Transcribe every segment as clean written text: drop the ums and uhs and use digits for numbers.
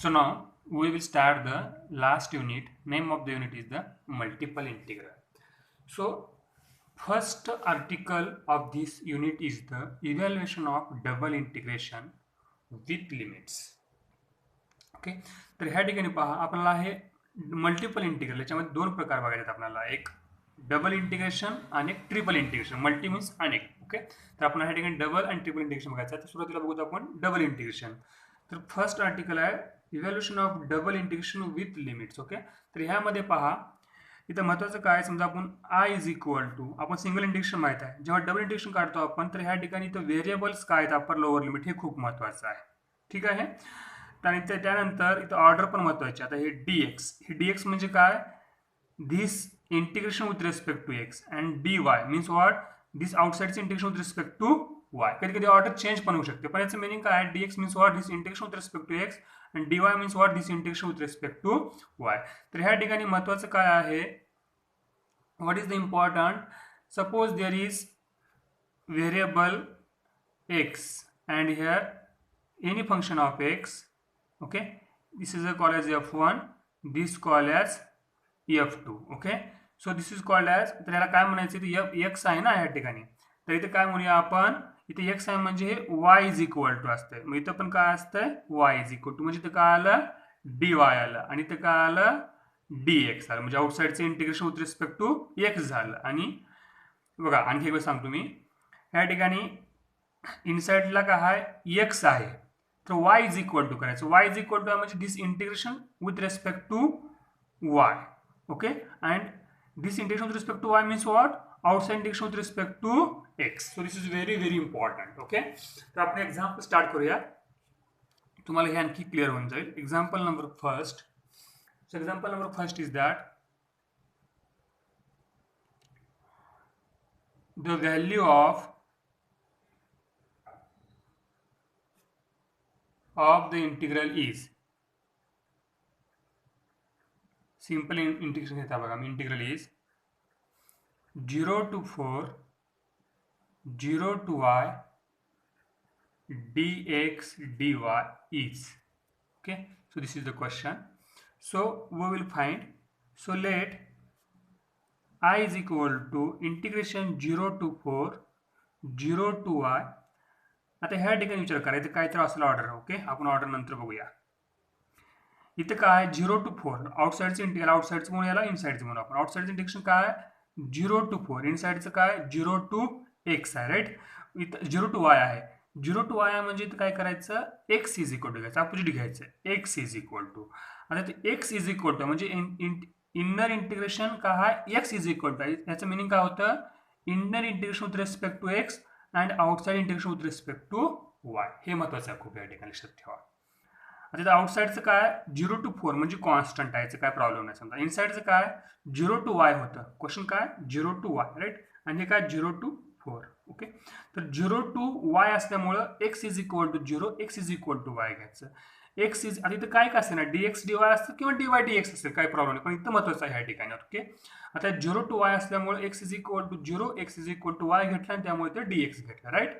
So now we will start the last unit. Name of the unit is the multiple integral. So first article of this unit is the evaluation of double integration with limits. Okay, तर ह्या ठिकाणी पहा आपल्याला हे multiple integral याच्यामध्ये दोन प्रकार बघायचे आहेत आपल्याला, एक डबल इंटिग्रेशन आणि एक ट्रिपल इंटिग्रेशन. मल्टी मीन्स अनेक. ओके, तर आपण ह्या ठिकाणी डबल आणि ट्रिपल इंटिग्रेशन बघायचं आहे. तर सुरुवातीला बघूया आपण डबल इंटिग्रेशन. तर फर्स्ट आर्टिकल आहे evaluation of double integration with limits. Okay, तर ह्यामध्ये पहा इथं महत्त्वाचं काय, समजा आपण आय इज इक्वल टू, आपण सिंगल इंटिग्रेशन माहित आहे, जेव्हा डबल इंटिग्रेशन काढतो आपण तर ह्या ठिकाणी इथं व्हेरिएबल्स काय आहेत, अप्पर लोअर लिमिट, हे खूप महत्त्वाचं आहे. ठीक आहे. आणि त्यानंतर इथं ऑर्डर पण महत्त्वाची. आता हे डी एक्स म्हणजे काय, this integration with respect to X and D Y means what, this आउटसाइडचं integration with respect to Y. कधी कधी ऑर्डर चेंज पण होऊ शकते, पण याचं मिनिंग काय आहे, D X means what, this integration with respect to X and D Y means what, this integration with respect to Y. तर ह्या ठिकाणी महत्त्वाचं काय आहे, what is the important, suppose there is variable X and here any function of x. Okay, this is called as f1, this called as f2. okay, so this is called as, तर याला काय म्हणायचं, इथे x आहे ना ह्या ठिकाणी, तर इथे काय म्हणूया आपण, इथे x आहे म्हणजे हे y इज इक्वल टू असतंय, मग इथं पण काय असतंय y इज इक्वल टू, म्हणजे इथं काय आलं dy आलं आणि इथं काय आलं dx आलं, म्हणजे आउटसाइडचं integration with respect to x झालं. आणि बघा आणखी एक वेळ सांगतो मी, ह्या ठिकाणी इनसाइडला काय आहे x आहे, तर y इज इक्वल टू करायचं, y इज इक्वल टू म्हणजे this integration with respect to y. Okay, and this integration with respect to y means what, outside integration with respect to x. So this is very very important. Okay, तर आपण example start करूया, तुम्हाला हे आणखी clear होऊन जाईल. Example number first. So example number first is that the value of the integral is, simple integration घेता बघा मी, integral is 0 to 4 0 to y dx dy is. okay, so this is the question. So we will find, so let I is equal to integration 0 to 4 0 to y. आता ह्या ठिकाणी विचार करा, इथे काय तर असेल ऑर्डर. ओके, आपण ऑर्डर नंतर बघूया. इथे काय 0 to 4 आउटसाइडचं इंटिग्रल, आउटसाइडचं म्हणून याला इनसाइडचं म्हणून आपण, आउटसाइडचं इंटिग्रेशन काय 0 to 4, इनसाइडचं काय 0 to x आहे, राईट. इथं 0 to y आहे, 0 to y आहे म्हणजे इथं काय करायचं, x इज इक्वल टू घ्यायचं, अपोजिट घ्यायचं, x इज इक्वल टू. आता ते x इज इक्वल टू म्हणजे इनर इंटिग्रेशन काय x इज इक्वल टू, याचं मिनिंग काय होतं, inner integration with respect to x and outside integration with respect to y. हे महत्त्वाचं आहे खूप, या ठिकाणी लक्षात ठेवा. आता आउटसाइडचं काय 0 to 4 म्हणजे कॉन्स्टंट आहे, काय प्रॉब्लेम नाही. समजा इनसाइडचं काय 0 to y होतं, क्वेश्चन काय 0 to y, राईट, आणि हे काय 0 to 4. ओके, तर 0 to y असल्यामुळं x is equal to 0, x is equal to y घ्यायचं. x इज, आता इथं काय असेल ना, dx dy असतं किंवा dy dx असेल, काही प्रॉब्लेम नाही, पण इथं महत्त्वाचं आहे ह्या ठिकाणी. ओके, आता 0 to y असल्यामुळे x is equal to 0, x is equal to y घेतला आणि त्यामुळे ते dx घेतला, राईट.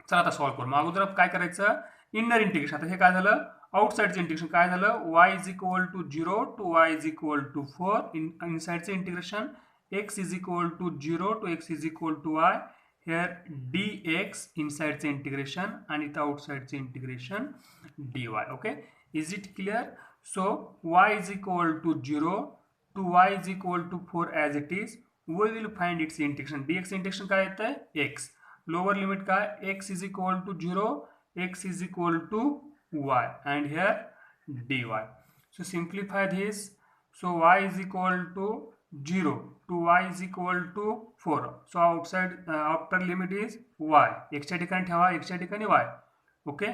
चला आता सॉल्व्ह करू. मग अगोदर काय करायचं, इनर इंटिग्रेशन. आता हे काय झालं, आउटसाइडचं इंटिग्रेशन काय झालं, y is equal to 0 to y is equal to 4, इनसाइडचं integration x is equal to 0 to x is equal to y, here dx इनसाइडचं इंटिग्रेशन आणि इथं आउटसाइडचं integration dy. Okay, is it clear. So y is equal to 0 to y is equal to 4 as it is, we will find its integration. dx integration काय येतं आहे x, lower limit काय x is equal to 0, x is equal to y and here dy. So simplify this. So y is equal to 0 to y is equal to 4. So outside upper limit is y. x च्या ठिकाणी ठेवा, x च्या ठिकाणी y. Okay,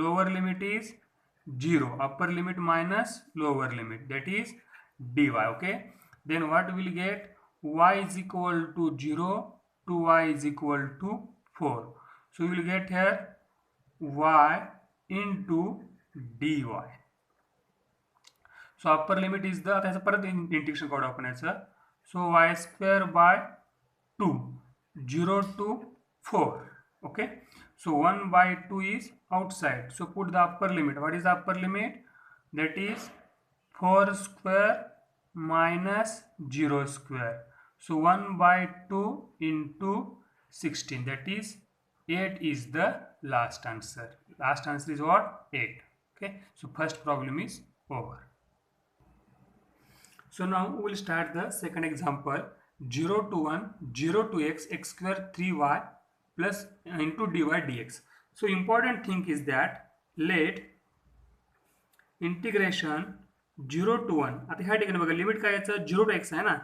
lower limit is 0, upper limit minus lower limit, that is dy. Okay, then what will get, y is equal to 0 to y is equal to 4. So you will get here y into dy. So upper limit is the, आता याचं परत integration काढू आपण याचं. सो y square by 2 0 to 4. Okay, so 1 by 2 is outside. So put the upper limit. What is the upper limit? That is 4 square minus 0 square. So 1 by 2 into 16. That is 8 is the last answer. Last answer is what? 8. Okay. So first problem is over. So now we will start the second example. 0 to 1, 0 to x, x square 3y plus into dy dx. So important thing is that let integration 0 to 1. आता ह्या ठिकाणी बघा limit काय याचं 0 to x आहे ना,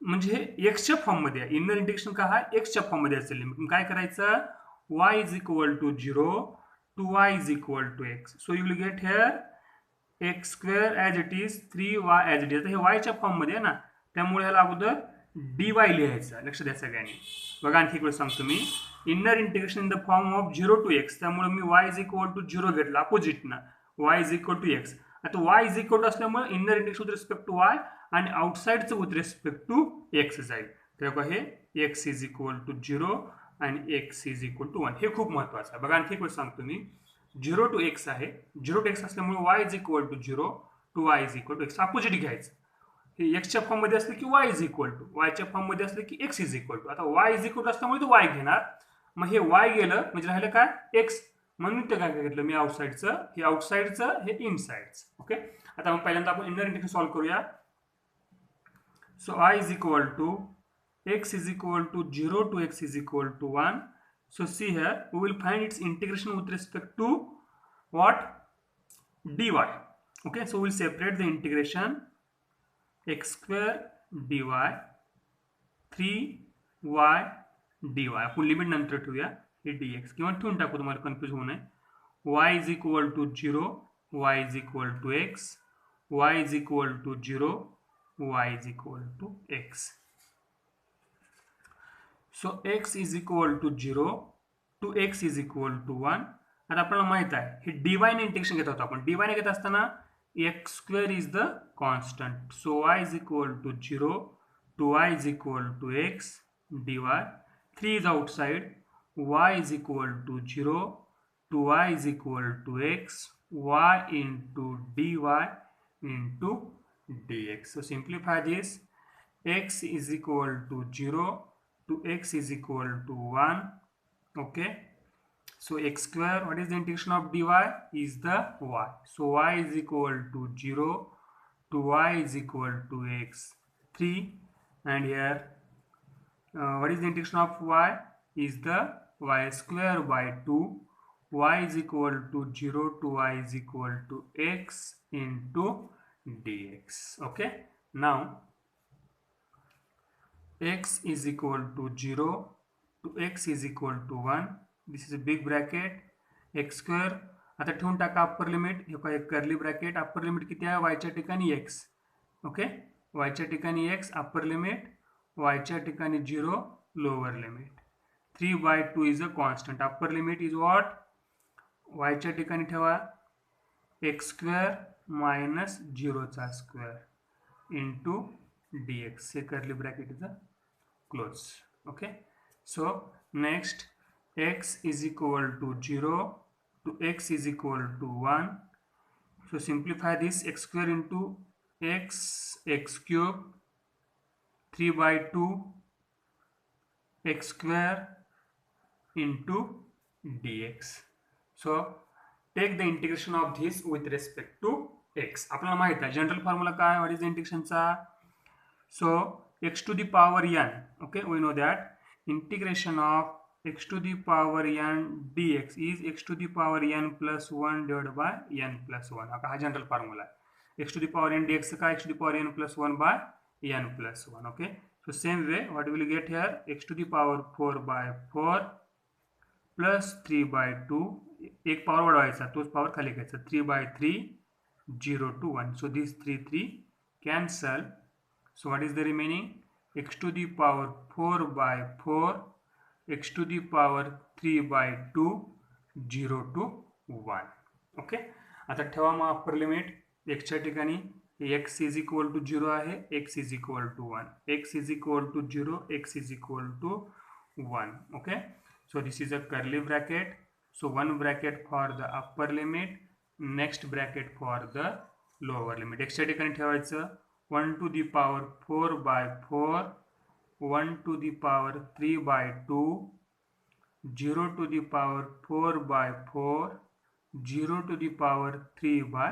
म्हणजे हे एक्सच्या फॉर्ममध्ये आहे. इनर इंटिग्रेशन का हा एक्सच्या फॉर्ममध्ये असेल लिमिट. काय करायचं? y is equal to 0 to y is equal to x. So you will get here x square as it is 3y as it is. आता हे वायच्या फॉर्ममध्ये आहे ना, त्यामुळे ह्याला अगोदर dy लिहायचं. लक्ष द्या सगळ्यांनी. बघा आणखी एक वेळ सांगतो मी. Inner integration in the form of 0 to x, त्यामुळे मी y इज इक्वल टू 0 घेतलं अपोजिटनं. y is equal to x. आता y इज इक्वल टू असल्यामुळे inner integration with respect to y आणि आउटसाइडचं विथ रिस्पेक्ट टू x जाईल. तेव्हा हे x इज इक्वल टू 0 आणि x इज इक्वल टू 1. हे खूप महत्त्वाचं आहे. बघा आणखी एक वेळ सांगतो मी. 0 टू x आहे. 0 टू x असल्यामुळे y is equal to 0 to y is equal to x. Opposite घ्यायचं. हे एक्सच्या फॉर्ममध्ये असले की y इज इक्वल टू, वायच्या फॉर्ममध्ये असले की x इज इक्वल टू. आता y इज इक्वल टू असल्यामुळे तो y घेणार. मग हे y गेलं म्हणजे राहिलं काय x. म्हणून ते काय घेतलं मी आउटसाइडचं, हे आउटसाइडचं, हे इनसाइडचं. ओके. आता मग पहिल्यांदा आपण इनर इंटिग्रेशन सॉल्व्ह करूया. So y is equal to x is equal to 0 to x is equal to 1. So see here we will find its integration with respect to what? dy. Okay, so we will separate the integration x square dy 3y dy. आपण limit नंतर ठेवूया. हे dx किंवा ठेवून टाकू तुम्हाला confuse होऊ नये. y is equal to 0, y is equal to x, y is equal to 0, y is equal to x. So x is equal to 0 to x is equal to 1. आता आपल्याला माहित आहे हे डिवाइन इंटिग्रेशन घेत होतो आपण. Divine घेत असताना x square is the constant. So y is equal to 0 to y is equal to x dy. 3 is outside. y is equal to 0 to y is equal to x, y into dy into dx. So simplify this. X is equal to 0 to x is equal to 1. Okay. So x square, what is the integration of dy? Is the y. So y is equal to 0 to y is equal to x 3. And here what is the integration of y? Is the y square by 2. Y is equal to 0 to y is equal to x into dx. Okay. Now x is equal to 0 to x is equal to 1. This is a big bracket. x square. आता ठेवून टाका upper limit. हे काय curly bracket. Upper limit किती आहे? y च्या ठिकाणी x. Okay. y च्या ठिकाणी x अप्पर लिमिट, y च्या ठिकाणी 0 lower limit. 3/2 is a constant. Upper limit is what? y च्या ठिकाणी ठेवा x स्क्वेअर मायनस 0 चा स्क्वेअर इंटू dx. हे curly bracket is close. Okay. So next x is equal to 0 to x is equal to 1. So simplify this. X square into x, x cube 3/2 x square into dx. So take the integration of this with respect to x. आपल्याला माहित आहे general formula काय? What is the इंटिग्रेशनचा? So x to the power n. Okay, we know that integration of x to the power n dx is x to the power n plus 1 divided by n plus 1. हा general formula आहे. x to the power n dx का x to the power n plus 1 by n plus 1. Okay. So same way what we will get here? x to the power 4 by 4 plus 3/2. एक power वाढवायचा, तोच power खाली घ्यायचा. 3/3 0 to 1. So these 3 cancel. So what is the remaining? X to the power 4 by 4, x to the power 3/2 0 to 1. Okay. आता ठेवा मग upper limit. एक्सच्या ठिकाणी x is equal to 0 आहे, x is equal to 1, x is equal to 0, x is equal to 1. Okay. So this is a curly bracket. So one bracket for the upper limit, next bracket for the lower limit. x च्या ठिकाणी ठेवायचं 1 to the power 4 by 4, 1 to the power 3 by 2, 0 to the power 4 by 4, 0 to the power 3 by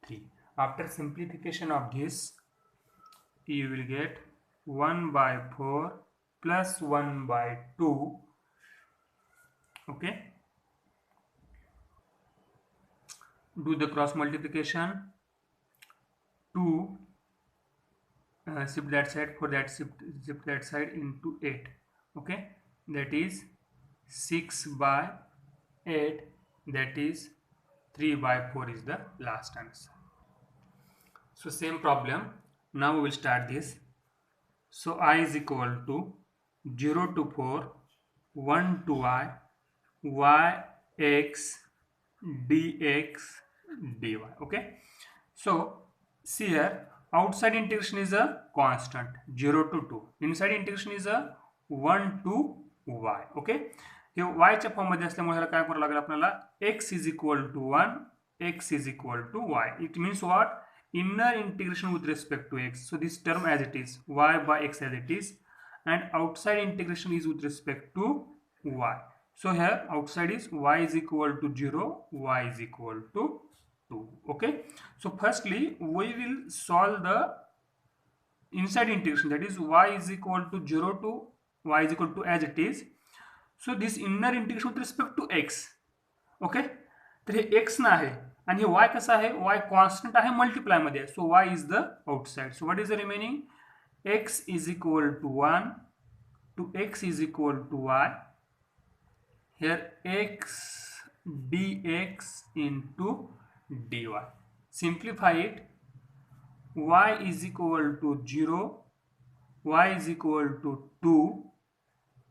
3. After simplification of this, you will get 1 by 4 plus 1 by 2. Okay, do the cross multiplication. 2 shift that side, for that shift that side into 8. Okay, that is 6 by 8, that is 3 by 4 is the last answer. So same problem, now we will start this. So I is equal to 0 to 4, 1 to y x dx dy. Okay, so see here, outside integration is a constant 0 to 2, inside integration is a 1 to y. Okay, हे y च्या form मध्ये असल्यामुळे ह्याला काय करावं लागेल आपल्याला, x is equal to 1, x is equal to y. It means what? Inner integration with respect to x. So this term as it is, y by x as it is, and outside integration is with respect to y. So here outside is y is equal to 0, y is equal to 2. Okay, so firstly we will solve the inside integration, that is y is equal to 0 to y is equal to as it is. So this inner integration with respect to x. Okay, तर हे x ना आहे आणि हे y कसा आहे, y constant आहे, multiply मध्ये आहे. So y is the outside. So what is the remaining, x is equal to 1 to x is equal to y. Here x dx into dy. Simplify it. Y is equal to 0, y is equal to 2.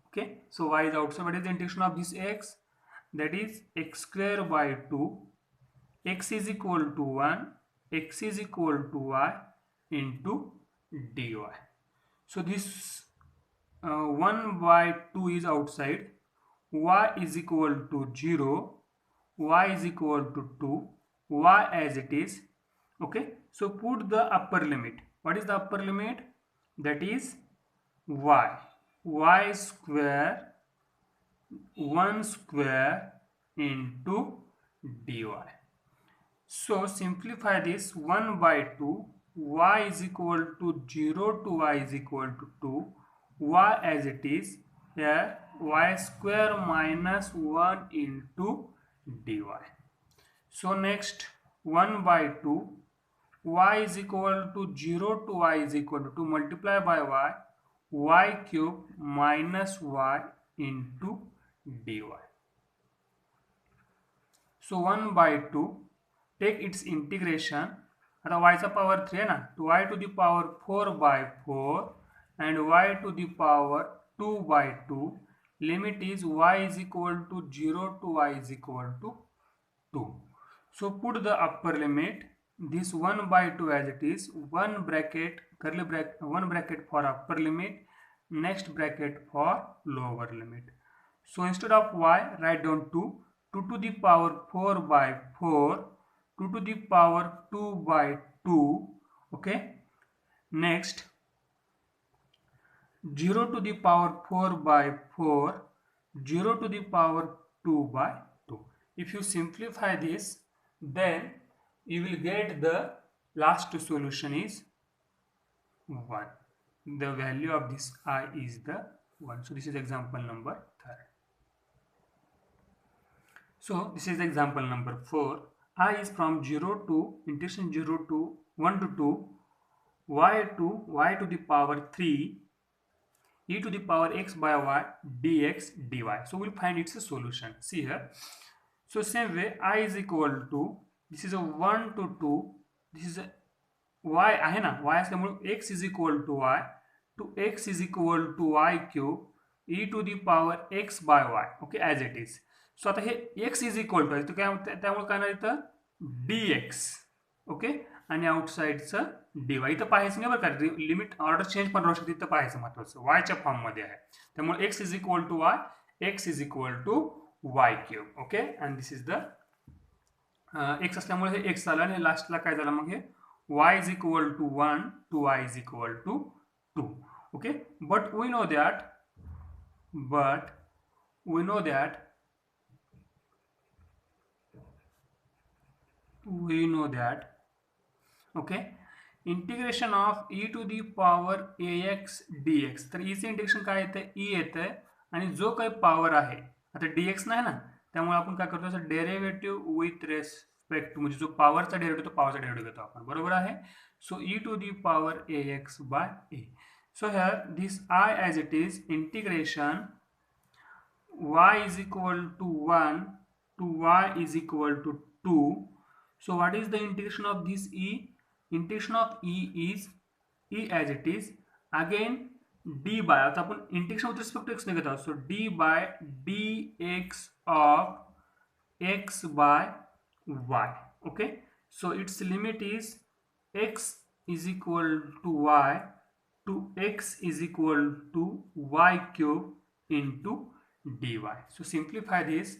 Okay, so y is outside. What is the integration of this x? That is x square by 2. X is equal to 1, x is equal to y into dy. So this 1 by 2 is outside. Y is equal to 0, y is equal to 2, y as it is. Okay, so put the upper limit. What is the upper limit? That is y square 1 square into dy. So simplify this. 1 by 2, y is equal to 0 to y is equal to 2, y as it is. Here y square minus 1 into dy. So next 1 by 2, y is equal to 0 to y is equal to 2, multiply by y cube minus y into dy. So 1 by 2, take its integration. आता y चा power 3 है ना, तो y to the power 4 by 4 and y to the power 2 by 2. Limit is y is equal to 0 to y is equal to 2. So put the upper limit. This 1 by 2 as it is, one bracket, curly bracket, one bracket for upper limit, next bracket for lower limit. So instead of y, write down 2 to the power 4 by 4, 2 to the power 2 by 2. Okay, next 0 to the power 4 by 4, 0 to the power 2 by 2. If you simplify this, then you will get the last solution is 1. The value of this I is the 1. So this is example number 3. So this is example number 4. I is from 0 to integration 0 to 1 to 2, y to the power 3, e to the power x by y dx dy. So we'll find its a solution. See here. So same way, I is equal to, this is a 1 to 2, this is a y आहे ना, y असल्यामुळे x is equal to y, to x is equal to y cube e to the power x by y. Okay, as it is. So आता हे x is equal to आहे, तो काय त्यामुळे काय इथं dx. ओके, आणि आउटसाइडचं dy. इथं पाहायचं नाही बरं का, लिमिट ऑर्डर चेंज पण राहू शकते, इथं पाहायचं महत्वाचं, y च्या फॉर्म मध्ये आहे. त्यामुळे x is equal to y, x is equal to y cube. Okay, and this is the x असल्यामुळे हे एक्स झालं आणि लास्टला काय झालं मग हे y is equal to 1 to y is equal to 2. Okay, but we know that but we know that okay, integration of e to the power ax dx. तर ईचं इंटिग्रेशन काय येतं, e येतं आणि जो काही पॉवर आहे आता dx नाही ना, त्यामुळे आपण काय करतो असं डेरिव्हेटिव्ह विथ रेस्पेक्ट म्हणजे जो पॉवरचा डेरिव्हेटिव्ह तो पॉवरचा डेरिव्हेटिव्ह घेतो आपण, बरोबर आहे. So e to the power ax by a. सो हियर दिस I as it is integration y is equal to 1 to y is equal to 2. So what is the integration of this e? Integration of e is e as it is, again d by, आता आपण integration with respect to x ने घेत आहोत, सो d by dx of x by y. Okay, so its limit is x is equal to y to x is equal to y cube into dy. So simplify this,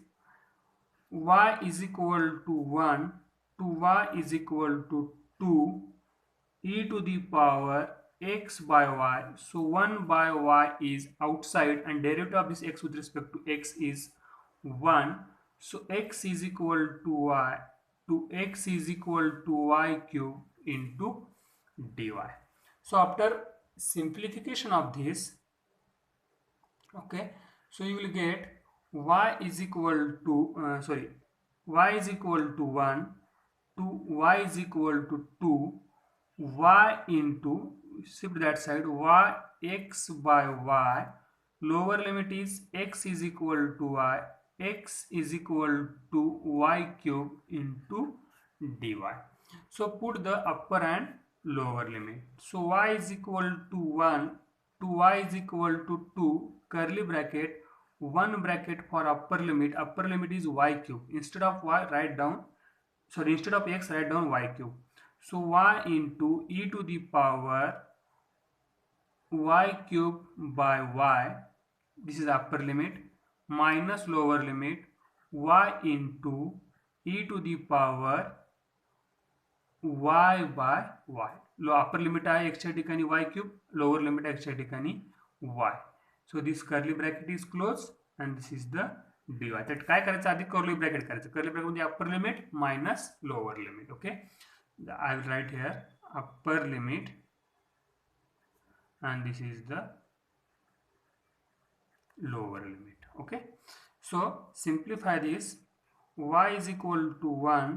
y is equal to 1 to y is equal to 2 e to the power x by y. So 1 by y is outside and derivative of this x with respect to x is 1. So x is equal to y to x is equal to y cube into dy. So after simplification of this, okay, so you will get y is equal to y is equal to 1 to y is equal to 2 y into, shift that side, y x by y, lower limit is x is equal to y, x is equal to y cube into dy. So put the upper and lower limit. So y is equal to 1 to y is equal to 2, curly bracket, 1 bracket for upper limit is y cube. Instead of y, write down, sorry, instead of x, write down y cube. So y into e to the power y cube by y, this is upper limit, minus lower limit y into e to the power y by y. Upper limit आहे x च्या ठिकाणी y cube, lower limit x च्या ठिकाणी y. So this curly bracket is closed and this is the dy. तर काय करायचं, आधी curly bracket करायचं. कर्ली ब्रॅकेट म्हणजे upper limit minus lower limit. Okay, I will write here upper limit and this is the lower limit. Okay, so simplify this, y is equal to 1,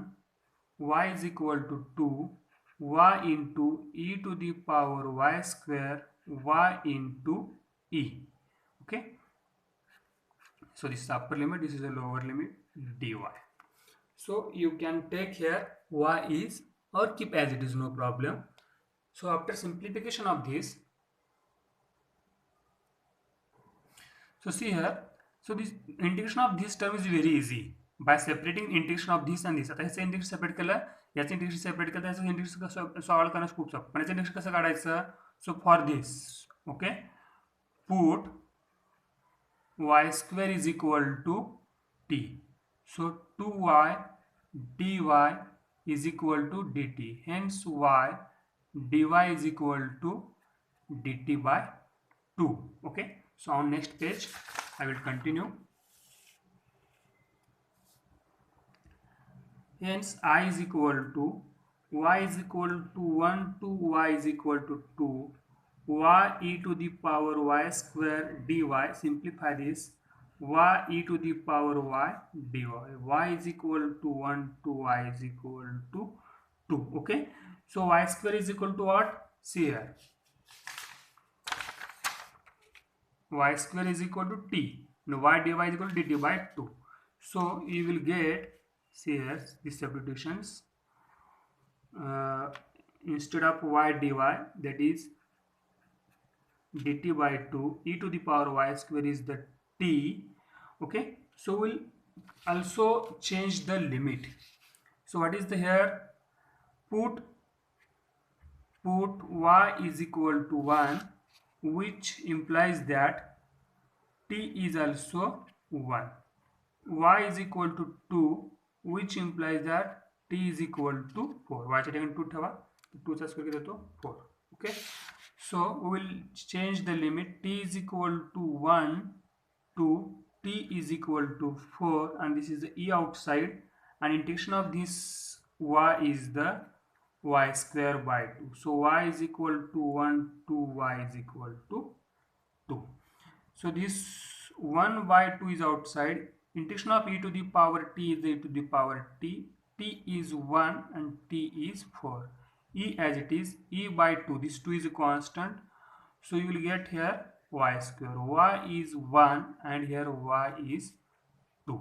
y is equal to 2, y into e to the power y square, y into e. Okay, so this is upper limit, this is the lower limit, dy. So you can take here y is, or keep as it is, no problem. So after simplification of this, so see here, so this integration of this term is very easy by separating integration of this and this. आता ह्याचं integration separate केलं, याचं integration separate केलं, त्याचं integration कसं solve करणं खूप सोपं. पण याचं इंटिग्रेशन कसं काढायचं, so for this, okay, put y square is equal to t. So 2y dy is equal to dt. Hence y dy is equal to dt by 2. Okay. So on next page, I will continue. Hence I is equal to y is equal to 1 to y is equal to 2. Y e to the power y square dy. Simplify this, y e to the power y dy. Y is equal to 1 to y is equal to 2. Okay, so y square is equal to what? See here, y square is equal to t. Now y dy is equal to dt by 2. So you will get, see here, these substitutions, instead of y dy, that is dt by 2, e to the power y square is the t. Okay, so we'll also change the limit. So what is the here, put y is equal to 1, which implies that t is also 1. y is equal to 2, which implies that t is equal to 4. y च्या ठिकाणी 2 ठेवा, 2 चा square किती होतो 4. Okay, so we will change the limit. T is equal to 1 to t is equal to 4, and this is the e outside, and integration of this y is the y square by 2. So y is equal to 1 to y is equal to 2. So this 1 by 2 is outside. Integration of e to the power t is e to the power t. T is 1 and t is 4. E as it is, e by 2. This 2 is a constant. So you will get here y square. Y is 1 and here y is 2.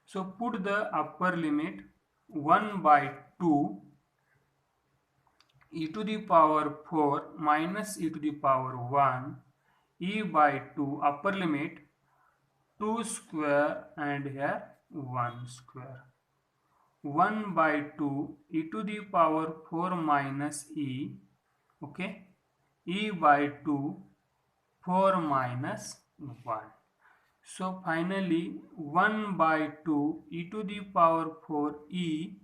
So put the upper limit 1 by 2 e to the power 4 minus e to the power 1 e by 2 upper limit 2 square and here 1 square. 1 by 2 e to the power 4 minus e, okay, e by 2 4 minus 1. So finally 1 by 2 e to the power 4 e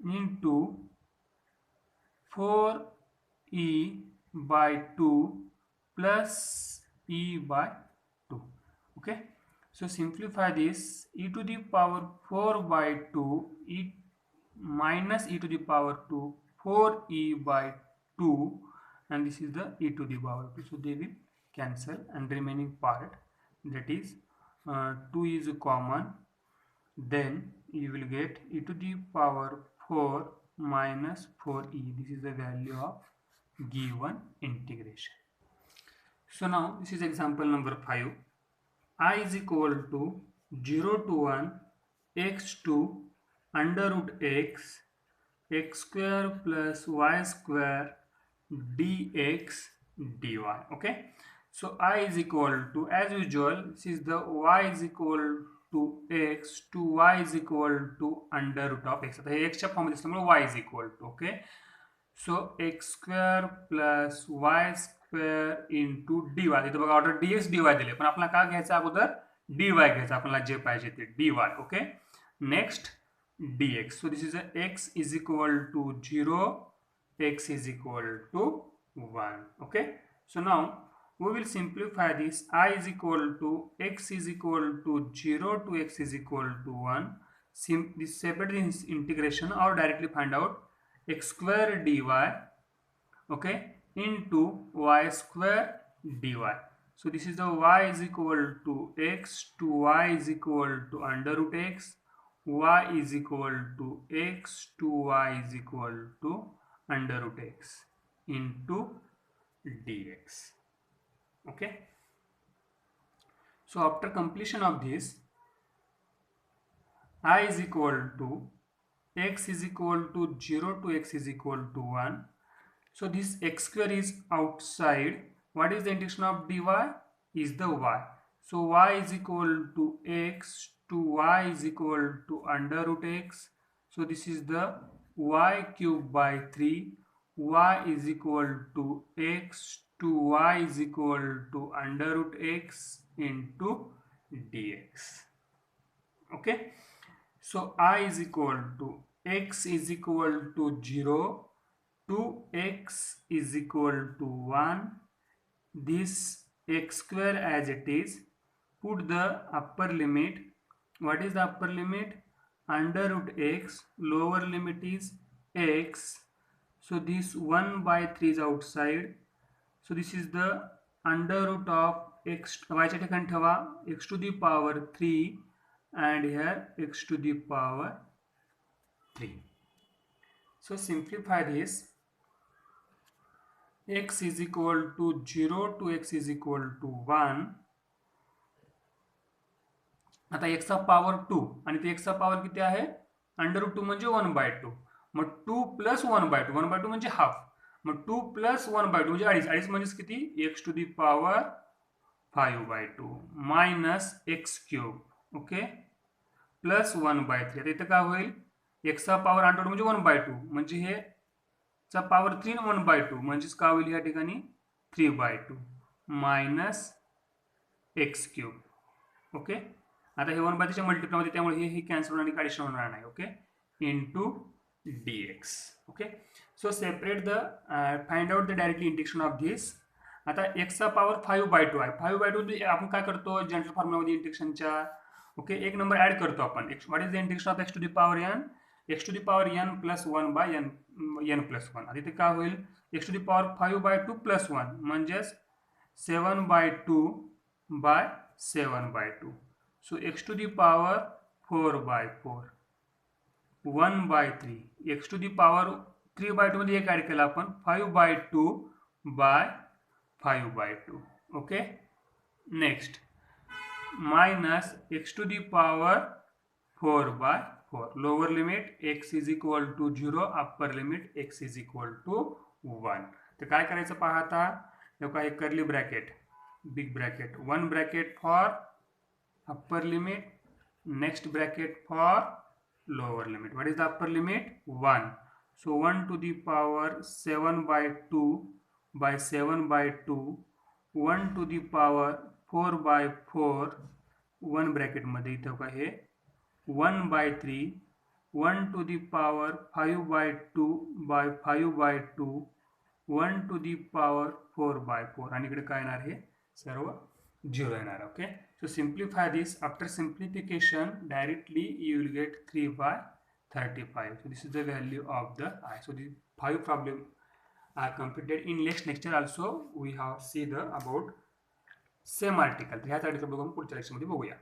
into 4 e by 2 plus e by 2. Okay, so simplify this. E to the power 4 by 2 e minus e to the power 2 4 e by 2, and this is the e to the power 2. So they will cancel, and remaining part, that is 2 is common. Then you will get e to the power 4 minus 4e. This is the value of given integration. So now this is example number 5. I is equal to 0 to 1 x2 under root x square plus y square dx dy. Okay, so I is equal to, as usual, this is the y is equal to x to y is equal to under root of x. आता हे x च्या form मध्ये असल्यामुळे y is equal to, okay, so x square plus y square into dy. इथे बघा order dx dy दिले, पण आपल्याला काय घ्यायचं अगोदर dy घ्यायचं, आपल्याला जे पाहिजे ते dy. Okay, next dx. So this is a x is equal to 0, x is equal to 1. Okay, so now we will simplify this. I is equal to x is equal to 0 to x is equal to 1. This separate this integration, or directly find out x square dy, okay, into y square dy. So this is the y is equal to x to y is equal to under root x, y is equal to x to y is equal to under root x into dx. Okay, so after completion of this, I is equal to x is equal to 0 to x is equal to 1. So this x square is outside. What is the integration of dy? Is the y. So y is equal to x to y is equal to under root x. So this is the y cube by 3. Y is equal to x to y is equal to under root x into dx. Okay, so I is equal to x is equal to 0 to x is equal to 1. This x square as it is, put the upper limit. What is the upper limit? Under root x, lower limit is x. So this 1 by 3 is outside. So this is the under root of x, y च्या ठिकाणी ठेवा x to the power 3 and here x to the power 3. So simplify this. X is equal to 0 to x is equal to 1. आता x चा power 2 आणि ते x चा power किती आहे? अंडर रूट 2 म्हणजे 1/2. मग 2 प्लस 1/2, 1/2 म्हणजे हाफ. मग 2 प्लस 1/2 म्हणजे अडीच. अडीच म्हणजे किती? x to the power 5/2 minus x cube. Okay, plus 1/3. आता इथं काय होईल? x चा पॉवर अंडर रूट म्हणजे 1/2 म्हणजे हे चा पॉवर 3 1/2 म्हणजेच काय होईल या ठिकाणी 3/2 मायनस x क्यूब. ओके, आता हे 1/3च्या मल्टिप्लायमध्ये त्यामुळे हे कॅन्सल होणार आणि ॲडिशन होणार नाही. Okay, into dx. Okay, so separate the find out the directly integration of this. आता एक्सचा पॉवर 5/2 आहे. 5/2 आपण काय करतो जनरल फॉर्म्युलामध्ये इंटिग्रेशनच्या. ओके, एक नंबर ऍड करतो आपण. What is the integration of x to the power n? X to the power n plus 1 by n plus 1. आता इथे काय होईल? X to the power 5/2 plus 1 म्हणजेच 7/2 bye 7/2. So X to the power 4/4 1/3. X to the power 3/2 मध्ये एक add केला आपण 5/2 by 5/2. Okay, next minus X to the power 4/4. Lower limit X is equal to 0, upper limit X is equal to 1. तर काय करायचं पाहता, हे curly bracket, big bracket, 1 bracket for upper limit, next bracket for lower limit. What is the upper limit? 1. So 1 to the power 7/2 by 7/2, 1 to the power 4/4, 1 bracket मध्ये इथं काय हे 1/3, 1 to the power 5/2 by 5/2, 1 to the power 4/4 आणि इकडे काय येणार? हे सर्व 0 येणार. Okay, so simplify this. After simplification directly you will get 3/35. So this is the value of the I. So the 5 problem are completed. In next lecture also we have see the about same article. ह्याच article बघून पुढच्या lecture मध्ये बघूया.